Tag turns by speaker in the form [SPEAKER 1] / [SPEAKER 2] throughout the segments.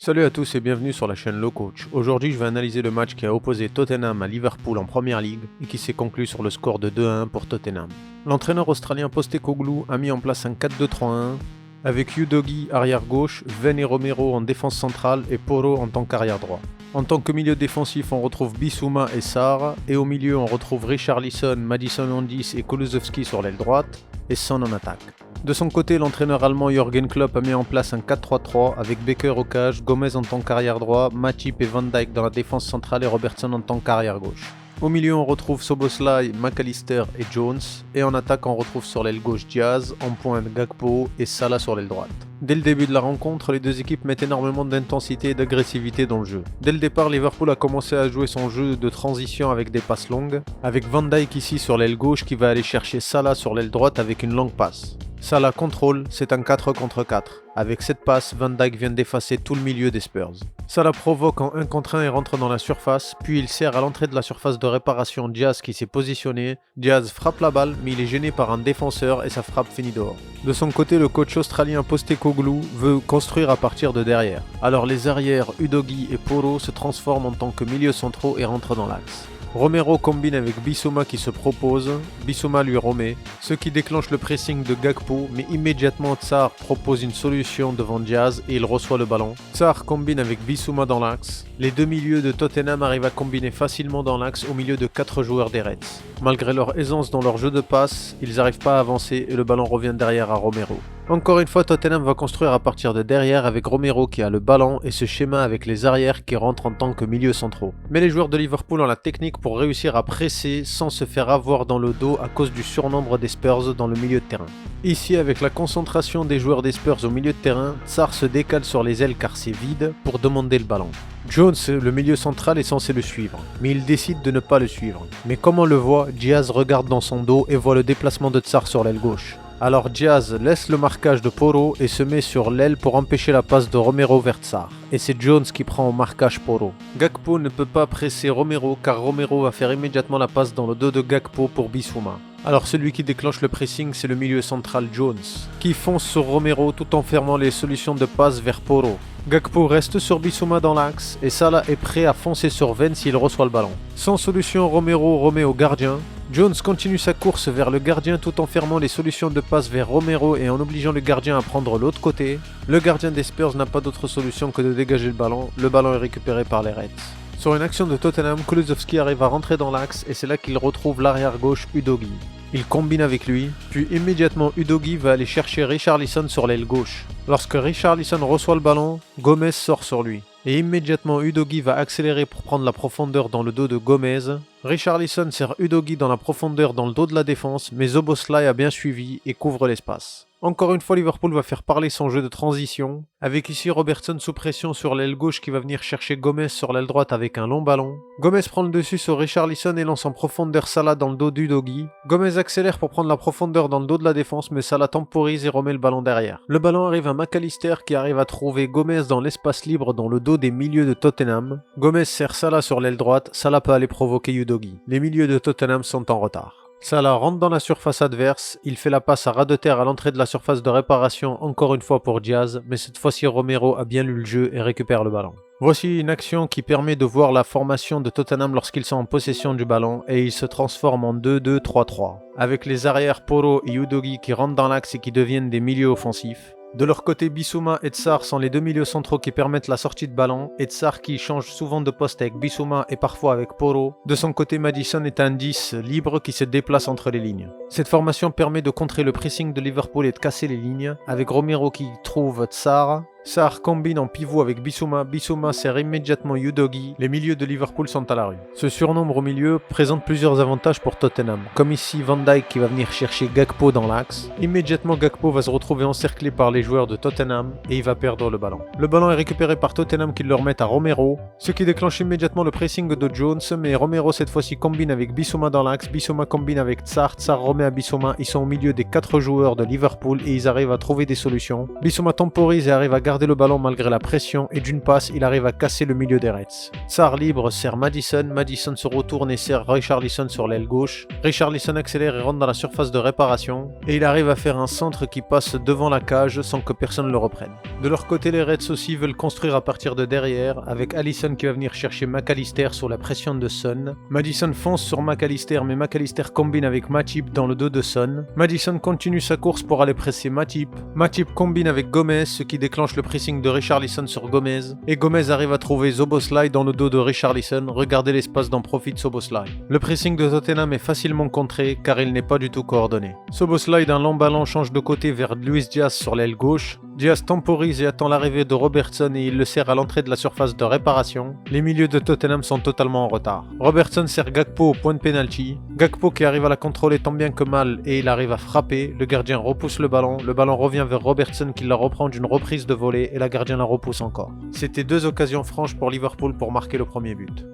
[SPEAKER 1] Salut à tous et bienvenue sur la chaîne Low Coach. Aujourd'hui, je vais analyser le match qui a opposé Tottenham à Liverpool en Première Ligue et qui s'est conclu sur le score de 2-1 pour Tottenham. L'entraîneur australien Postecoglou a mis en place un 4-2-3-1 avec Udogie arrière gauche, Ven et Romero en défense centrale et Porro en tant qu'arrière droit. En tant que milieu défensif, on retrouve Bissouma et Sarr, et au milieu, on retrouve Richarlison, Maddison Ondis et Kulusevski sur l'aile droite, et Son en attaque. De son côté, l'entraîneur allemand Jürgen Klopp a mis en place un 4-3-3 avec Becker au cage, Gomez en tant qu'arrière droit, Matip et Van Dijk dans la défense centrale et Robertson en tant qu'arrière gauche. Au milieu, on retrouve Szoboszlai, McAllister et Jones, et en attaque, on retrouve sur l'aile gauche Diaz, en pointe Gakpo et Salah sur l'aile droite. Dès le début de la rencontre, les deux équipes mettent énormément d'intensité et d'agressivité dans le jeu. Dès le départ, Liverpool a commencé à jouer son jeu de transition avec des passes longues, avec Van Dijk ici sur l'aile gauche qui va aller chercher Salah sur l'aile droite avec une longue passe. Salah contrôle, c'est un 4 contre 4. Avec cette passe, Van Dijk vient d'effacer tout le milieu des Spurs. Salah provoque en 1 contre 1 et rentre dans la surface, puis il sert à l'entrée de la surface de réparation Diaz qui s'est positionné. Diaz frappe la balle, mais il est gêné par un défenseur et sa frappe finit dehors. De son côté, le coach australien Postecoglou veut construire à partir de derrière. Alors les arrières Udogie et Porro se transforment en tant que milieux centraux et rentrent dans l'axe. Romero combine avec Bissouma qui se propose, Bissouma lui remet, ce qui déclenche le pressing de Gakpo, mais immédiatement Sarr propose une solution devant Diaz et il reçoit le ballon. Sarr combine avec Bissouma dans l'axe. Les deux milieux de Tottenham arrivent à combiner facilement dans l'axe au milieu de 4 joueurs des Reds. Malgré leur aisance dans leur jeu de passe, ils n'arrivent pas à avancer et le ballon revient derrière à Romero. Encore une fois, Tottenham va construire à partir de derrière avec Romero qui a le ballon et ce schéma avec les arrières qui rentrent en tant que milieux centraux. Mais les joueurs de Liverpool ont la technique pour réussir à presser sans se faire avoir dans le dos à cause du surnombre des Spurs dans le milieu de terrain. Ici, avec la concentration des joueurs des Spurs au milieu de terrain, Sarr se décale sur les ailes car c'est vide pour demander le ballon. Jones, le milieu central, est censé le suivre, mais il décide de ne pas le suivre. Mais comme on le voit, Diaz regarde dans son dos et voit le déplacement de Sarr sur l'aile gauche. Alors Diaz laisse le marquage de Porro et se met sur l'aile pour empêcher la passe de Romero vers Sarr. Et c'est Jones qui prend au marquage Porro. Gakpo ne peut pas presser Romero car Romero va faire immédiatement la passe dans le dos de Gakpo pour Bissouma. Alors celui qui déclenche le pressing, c'est le milieu central Jones, qui fonce sur Romero tout en fermant les solutions de passe vers Porro. Gakpo reste sur Bissouma dans l'axe et Salah est prêt à foncer sur Ven s'il reçoit le ballon. Sans solution, Romero remet au gardien. Jones continue sa course vers le gardien tout en fermant les solutions de passe vers Romero et en obligeant le gardien à prendre l'autre côté. Le gardien des Spurs n'a pas d'autre solution que de dégager le ballon est récupéré par les Reds. Sur une action de Tottenham, Kulusevski arrive à rentrer dans l'axe et c'est là qu'il retrouve l'arrière gauche Udogie. Il combine avec lui, puis immédiatement Udogie va aller chercher Richarlison sur l'aile gauche. Lorsque Richarlison reçoit le ballon, Gomez sort sur lui. Et immédiatement Udogie va accélérer pour prendre la profondeur dans le dos de Gomez. Richarlison sert Udogie dans la profondeur dans le dos de la défense, mais Szoboszlai a bien suivi et couvre l'espace. Encore une fois, Liverpool va faire parler son jeu de transition, avec ici Robertson sous pression sur l'aile gauche qui va venir chercher Gomez sur l'aile droite avec un long ballon. Gomez prend le dessus sur Richarlison et lance en profondeur Salah dans le dos d'Udogie. Gomez accélère pour prendre la profondeur dans le dos de la défense, mais Salah temporise et remet le ballon derrière. Le ballon arrive à McAllister qui arrive à trouver Gomez dans l'espace libre dans le dos des milieux de Tottenham. Gomez sert Salah sur l'aile droite, Salah peut aller provoquer Udogie. Les milieux de Tottenham sont en retard. Salah rentre dans la surface adverse, il fait la passe à ras de terre à l'entrée de la surface de réparation encore une fois pour Diaz, mais cette fois-ci Romero a bien lu le jeu et récupère le ballon. Voici une action qui permet de voir la formation de Tottenham lorsqu'ils sont en possession du ballon et ils se transforment en 2-2-3-3, avec les arrières Porro et Udogie qui rentrent dans l'axe et qui deviennent des milieux offensifs. De leur côté, Bissouma et Sarr sont les deux milieux centraux qui permettent la sortie de ballon, et Sarr qui change souvent de poste avec Bissouma et parfois avec Porro. De son côté, Maddison est un 10 libre qui se déplace entre les lignes. Cette formation permet de contrer le pressing de Liverpool et de casser les lignes, avec Romero qui trouve Sarr. Sarr combine en pivot avec Bissouma, Bissouma sert immédiatement Udogie, les milieux de Liverpool sont à la rue. Ce surnombre au milieu présente plusieurs avantages pour Tottenham, comme ici Van Dijk qui va venir chercher Gakpo dans l'axe. Immédiatement Gakpo va se retrouver encerclé par les joueurs de Tottenham et il va perdre le ballon. Le ballon est récupéré par Tottenham qui le remet à Romero, ce qui déclenche immédiatement le pressing de Jones, mais Romero cette fois-ci combine avec Bissouma dans l'axe, Bissouma combine avec Sarr, Sarr remet à Bissouma, ils sont au milieu des 4 joueurs de Liverpool et ils arrivent à trouver des solutions. Bissouma temporise et arrive à garder le ballon malgré la pression et d'une passe, il arrive à casser le milieu des Reds. Sarr libre sert Madison, Madison se retourne et sert Richarlison sur l'aile gauche. Richarlison accélère et rentre dans la surface de réparation et il arrive à faire un centre qui passe devant la cage sans que personne le reprenne. De leur côté, les Reds aussi veulent construire à partir de derrière avec Alisson qui va venir chercher McAllister sous la pression de Son. Madison fonce sur McAllister mais McAllister combine avec Matip dans le dos de Son. Madison continue sa course pour aller presser Matip. Matip combine avec Gomez, ce qui déclenche le pressing de Richarlison sur Gomez. Et Gomez arrive à trouver Szoboszlai dans le dos de Richarlison. Regardez l'espace dont profite Szoboszlai. Le pressing de Tottenham est facilement contré car il n'est pas du tout coordonné. Szoboszlai d'un long ballon change de côté vers Luis Diaz sur l'aile gauche. Diaz temporise et attend l'arrivée de Robertson et il le sert à l'entrée de la surface de réparation. Les milieux de Tottenham sont totalement en retard. Robertson sert Gakpo au point de pénalty. Gakpo qui arrive à la contrôler tant bien que mal et il arrive à frapper. Le gardien repousse le ballon revient vers Robertson qui la reprend d'une reprise de volée et la gardien la repousse encore. C'était deux occasions franches pour Liverpool pour marquer le premier but.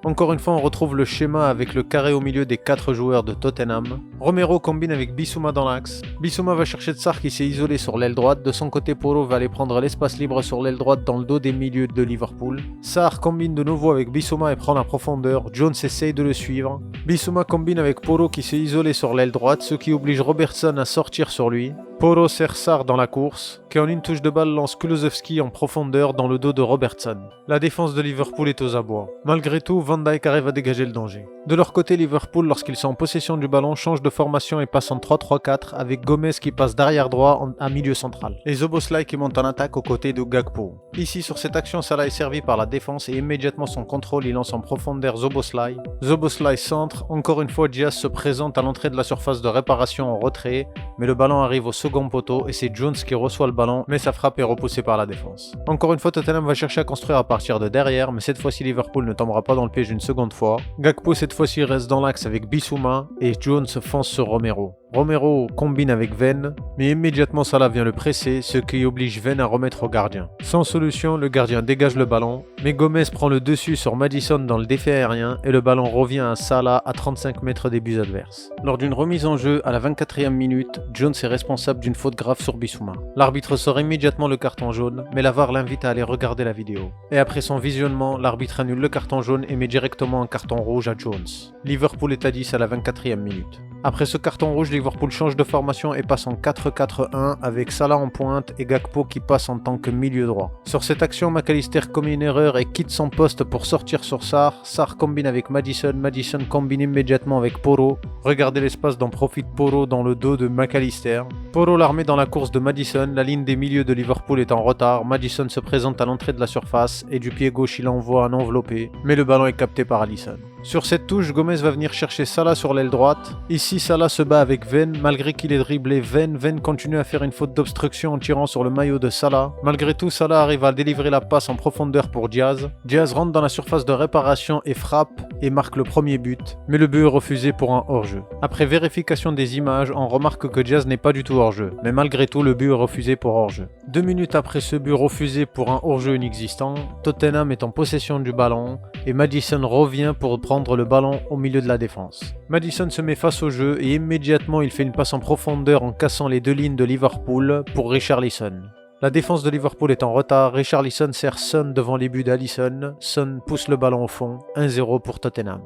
[SPEAKER 1] Encore une fois, on retrouve le schéma avec le carré au milieu des 4 joueurs de Tottenham. Romero combine avec Bissouma dans l'axe. Bissouma va chercher Sarr qui s'est isolé sur l'aile droite. De son côté, Porro va aller prendre l'espace libre sur l'aile droite dans le dos des milieux de Liverpool. Sarr combine de nouveau avec Bissouma et prend la profondeur. Jones essaye de le suivre. Bissouma combine avec Porro qui s'est isolé sur l'aile droite, ce qui oblige Robertson à sortir sur lui. Porro sert Sarr dans la course, qui en une touche de balle lance Kulusevski en profondeur dans le dos de Robertson. La défense de Liverpool est aux abois. Malgré tout, Van Dijk arrive à dégager le danger. De leur côté, Liverpool, lorsqu'ils sont en possession du ballon, change de formation et passe en 3-3-4 avec Gomez qui passe d'arrière droit à milieu central. Et Szoboszlai qui monte en attaque aux côtés de Gakpo. Ici, sur cette action, Salah est servi par la défense et immédiatement son contrôle, il lance en profondeur Szoboszlai. Szoboszlai centre. Encore une fois, Diaz se présente à l'entrée de la surface de réparation en retrait, mais le ballon arrive au second poteau et c'est Jones qui reçoit le ballon, mais sa frappe est repoussée par la défense. Encore une fois, Tottenham va chercher à construire à partir de derrière, mais cette fois-ci Liverpool ne tombera pas dans le piège une seconde fois. Gakpo cette fois-ci reste dans l'axe avec Bissouma et Jones fonce sur Romero. Romero combine avec Venn, mais immédiatement Salah vient le presser, ce qui oblige Venn à remettre au gardien. Sans solution, le gardien dégage le ballon, mais Gomez prend le dessus sur Maddison dans le défi aérien et le ballon revient à Salah à 35 mètres des buts adverses. Lors d'une remise en jeu à la 24e minute, Jones est responsable d'une faute grave sur Bissouma. L'arbitre sort immédiatement le carton jaune, mais la VAR l'invite à aller regarder la vidéo. Et après son visionnement, l'arbitre annule le carton jaune et met directement un carton rouge à Jones. Liverpool est à 10 à la 24e minute. Après ce carton rouge, Liverpool change de formation et passe en 4-4-1 avec Salah en pointe et Gakpo qui passe en tant que milieu droit. Sur cette action, McAllister commet une erreur et quitte son poste pour sortir sur Sarr. Sarr combine avec Madison, Madison combine immédiatement avec Porro. Regardez l'espace dont profite Porro dans le dos de McAllister. Porro l'armée dans la course de Madison, la ligne des milieux de Liverpool est en retard. Madison se présente à l'entrée de la surface et du pied gauche il envoie un enveloppé, mais le ballon est capté par Alisson. Sur cette touche, Gomez va venir chercher Salah sur l'aile droite. Ici, Salah se bat avec Venn. Malgré qu'il ait dribblé Venn continue à faire une faute d'obstruction en tirant sur le maillot de Salah. Malgré tout, Salah arrive à délivrer la passe en profondeur pour Diaz. Diaz rentre dans la surface de réparation et frappe et marque le premier but. Mais le but est refusé pour un hors-jeu. Après vérification des images, on remarque que Diaz n'est pas du tout hors-jeu. Mais malgré tout, le but est refusé pour hors-jeu. 2 minutes après ce but refusé pour un hors-jeu inexistant, Tottenham est en possession du ballon et Madison revient pour prendre le ballon au milieu de la défense. Madison se met face au jeu et immédiatement il fait une passe en profondeur en cassant les deux lignes de Liverpool pour Richarlison. La défense de Liverpool est en retard, Richarlison sert Son devant les buts d'Alisson, Son pousse le ballon au fond, 1-0 pour Tottenham.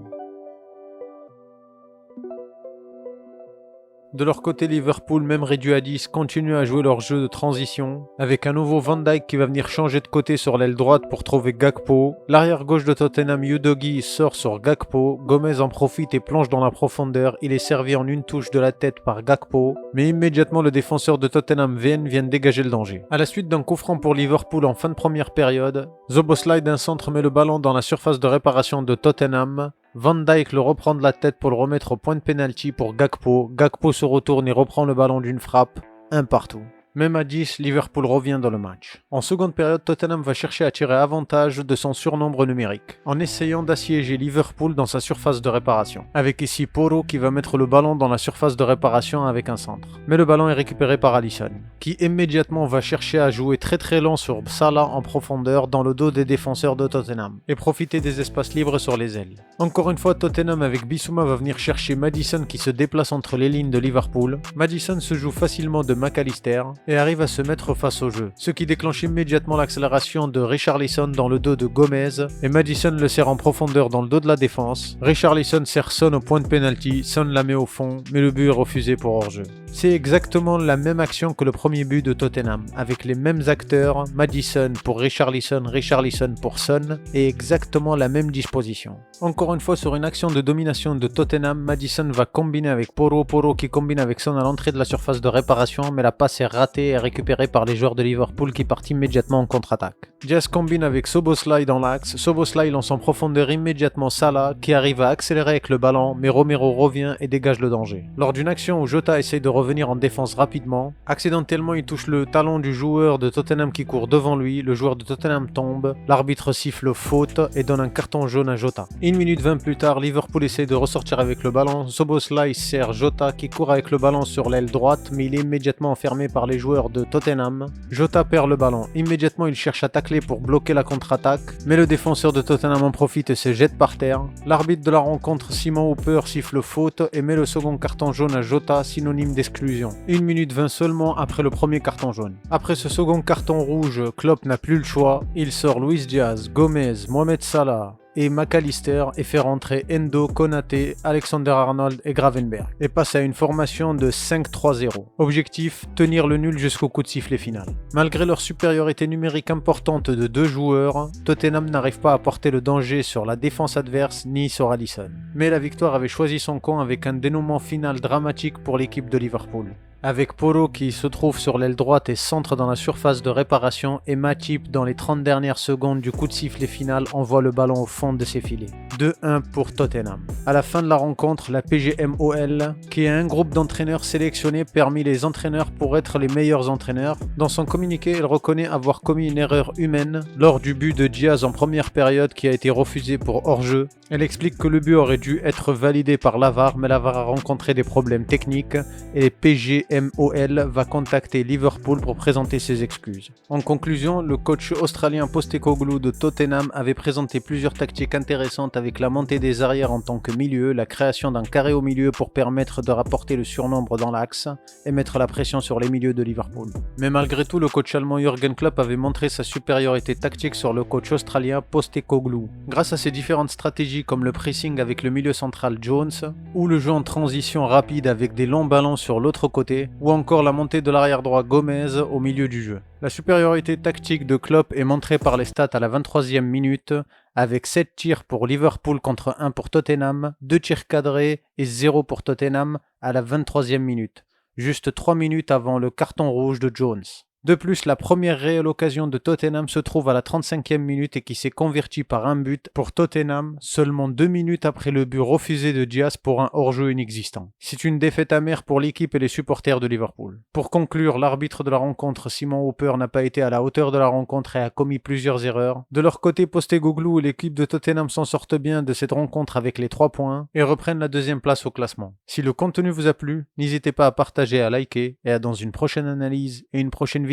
[SPEAKER 1] De leur côté, Liverpool, même réduit à 10, continue à jouer leur jeu de transition, avec un nouveau Van Dijk qui va venir changer de côté sur l'aile droite pour trouver Gakpo. L'arrière gauche de Tottenham, Udogie, sort sur Gakpo. Gomez en profite et plonge dans la profondeur. Il est servi en une touche de la tête par Gakpo, mais immédiatement le défenseur de Tottenham vient dégager le danger. À la suite d'un coup franc pour Liverpool en fin de première période, Szoboszlai d'un centre met le ballon dans la surface de réparation de Tottenham. Van Dijk le reprend de la tête pour le remettre au point de pénalty pour Gakpo. Gakpo se retourne et reprend le ballon d'une frappe, un partout. Même à 10, Liverpool revient dans le match. En seconde période, Tottenham va chercher à tirer avantage de son surnombre numérique, en essayant d'assiéger Liverpool dans sa surface de réparation. Avec ici Porro qui va mettre le ballon dans la surface de réparation avec un centre. Mais le ballon est récupéré par Alisson, qui immédiatement va chercher à jouer très lent sur Salah en profondeur dans le dos des défenseurs de Tottenham, et profiter des espaces libres sur les ailes. Encore une fois, Tottenham avec Bissouma va venir chercher Maddison qui se déplace entre les lignes de Liverpool. Maddison se joue facilement de McAllister et arrive à se mettre face au jeu, ce qui déclenche immédiatement l'accélération de Richarlison dans le dos de Gomez et Maddison le sert en profondeur dans le dos de la défense. Richarlison sert Son au point de pénalty, Son la met au fond, mais le but est refusé pour hors-jeu. C'est exactement la même action que le premier but de Tottenham, avec les mêmes acteurs, Maddison pour Richarlison, Richarlison pour Son, et exactement la même disposition. Encore une fois, sur une action de domination de Tottenham, Maddison va combiner avec Porro qui combine avec Son à l'entrée de la surface de réparation, mais la passe est ratée et récupérée par les joueurs de Liverpool qui partent immédiatement en contre-attaque. Diaz combine avec Szoboszlai dans l'axe, Szoboszlai lance en profondeur immédiatement Salah qui arrive à accélérer avec le ballon, mais Romero revient et dégage le danger. Lors d'une action où Jota essaye de revenir en défense rapidement, accidentellement il touche le talon du joueur de Tottenham qui court devant lui, le joueur de Tottenham tombe, l'arbitre siffle faute et donne un carton jaune à Jota. 1 minute 20 plus tard, Liverpool essaie de ressortir avec le ballon, Szoboszlai sert Jota qui court avec le ballon sur l'aile droite mais il est immédiatement enfermé par les joueurs de Tottenham. Jota perd le ballon, immédiatement il cherche à tacler pour bloquer la contre-attaque, mais le défenseur de Tottenham en profite et se jette par terre. L'arbitre de la rencontre, Simon Hooper, siffle faute et met le second carton jaune à Jota, synonyme d'exclusion. 1 minute 20 seulement après le premier carton jaune. Après ce second carton rouge, Klopp n'a plus le choix, il sort Luis Diaz, Gomez, Mohamed Salah et McAllister et fait rentrer Endo, Konaté, Alexander-Arnold et Gravenberch et passe à une formation de 5-3-0. Objectif, tenir le nul jusqu'au coup de sifflet final. Malgré leur supériorité numérique importante de 2 joueurs, Tottenham n'arrive pas à porter le danger sur la défense adverse ni sur Alisson. Mais la victoire avait choisi son camp avec un dénouement final dramatique pour l'équipe de Liverpool. Avec Porro qui se trouve sur l'aile droite et centre dans la surface de réparation et Matip dans les 30 dernières secondes du coup de sifflet final envoie le ballon au fond de ses filets. 2-1 pour Tottenham. À la fin de la rencontre, la PGMOL, qui est un groupe d'entraîneurs sélectionnés parmi les entraîneurs pour être les meilleurs entraîneurs, dans son communiqué, elle reconnaît avoir commis une erreur humaine lors du but de Diaz en première période qui a été refusé pour hors-jeu. Elle explique que le but aurait dû être validé par la VAR, mais la VAR a rencontré des problèmes techniques et les PGMOL va contacter Liverpool pour présenter ses excuses. En conclusion, le coach australien Postecoglou de Tottenham avait présenté plusieurs tactiques intéressantes avec la montée des arrières en tant que milieu, la création d'un carré au milieu pour permettre de rapporter le surnombre dans l'axe et mettre la pression sur les milieux de Liverpool. Mais malgré tout, le coach allemand Jürgen Klopp avait montré sa supériorité tactique sur le coach australien Postecoglou. Grâce à ses différentes stratégies comme le pressing avec le milieu central Jones, ou le jeu en transition rapide avec des longs ballons sur l'autre côté, ou encore la montée de l'arrière droit Gomez au milieu du jeu. La supériorité tactique de Klopp est montrée par les stats à la 23e minute, avec 7 tirs pour Liverpool contre 1 pour Tottenham, 2 tirs cadrés et 0 pour Tottenham à la 23e minute, juste 3 minutes avant le carton rouge de Jones. De plus, la première réelle occasion de Tottenham se trouve à la 35e minute et qui s'est convertie par un but pour Tottenham seulement 2 minutes après le but refusé de Diaz pour un hors-jeu inexistant. C'est une défaite amère pour l'équipe et les supporters de Liverpool. Pour conclure, l'arbitre de la rencontre, Simon Hooper, n'a pas été à la hauteur de la rencontre et a commis plusieurs erreurs. De leur côté, Postecoglou et l'équipe de Tottenham s'en sortent bien de cette rencontre avec les 3 points et reprennent la 2e place au classement. Si le contenu vous a plu, n'hésitez pas à partager, à liker et à dans une prochaine analyse et une prochaine vidéo.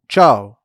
[SPEAKER 1] Ciao!